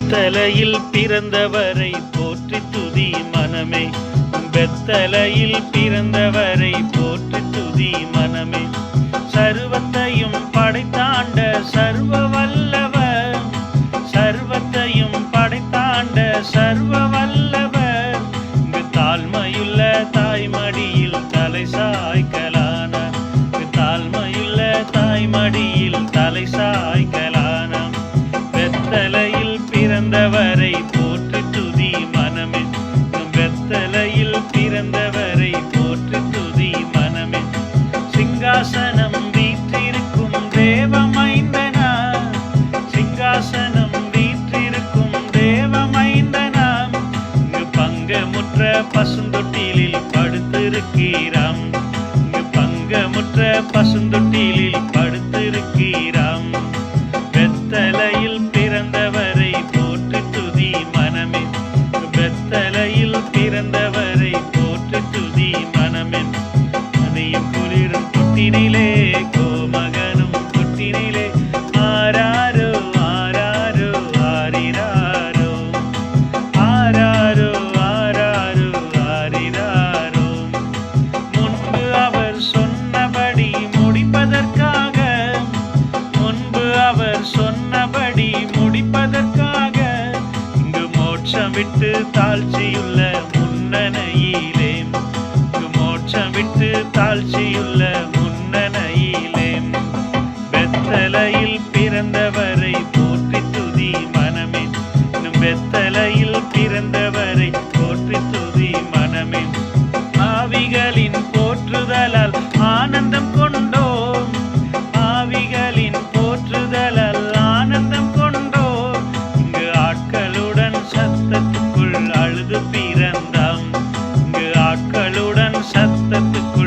பெத்தலையில் பிறந்தவரை போற்றி துதி மனமே. பெத்தலையில் பிறந்தவரை போற்றி துதி மனமே. சர்வத்தையும் படைத்தாண்ட சர்வ வல்லவர், சர்வத்தையும் படைத்தாண்ட சர்வ வல்லவர். இங்கு தாழ்மையுள்ள தாய்மடியில் தலை சாய்க்கலான, தாழ்மையுள்ள தாய்மடியில் தலை சாய்க்கலான. பெத்தலையில் பிறந்தவரை போற்றி துதி மனமே. பெத்தலையில் பிறந்தவரை போற்றி துதி மனமே. சிங்காசனம் வீற்றிருக்கும் தேவமைந்தனா, சிங்காசனம் வீற்றிருக்கும் தேவமைந்தனாம். இங்கு பங்கமுற்ற பசுந்தொட்டிலில் படுத்திருக்கிறாம், இங்கு பங்கமுற்ற பசுந்தொட்டிலில் படுத்திருக்கிறாம். பெத்தலையில் பிறந்தவரை போற்றி துதி மனமே. பெத்தலையில் பிறந்தவரை போற்றி துதி மனமே. அதையும் குளிரும் தொட்டினிலே கோமகனும் தொட்டினிலே ஆராரோ ஆராரோ ஆரிராரோ, ஆராரோ ஆராரோ ஆரிராரோ. முன்பு அவர் சொன்னபடி முடிப்பதற்காக, முன்பு அவர் சொன்னபடி முடிப்பதற்காக இங்கு மோட்சம் விட்டு தாழ்ச்சியுள்ள முன்னணையிலே, இங்கு மோட்சம் விட்டு தாழ்ச்சியுள்ள முன்னணையிலே. பெத்தலையில் பிறந்தவரை போற்றி துதி மனமே. பெத்தலையில் பிறந்தவரை போற்றி துதி மனமே. ஆவிகளின் போற்றுதலால் ஆனந்தம் கொண்டோம், ஆவிகளின் போற்றுதலால் ஆனந்தம் கொண்டோம். இங்கு ஆட்களுடன் சத்தத்துக்குள் அழுது பிறந்தாம், இங்கு ஆட்களுடன் சத்தத்துக்குள்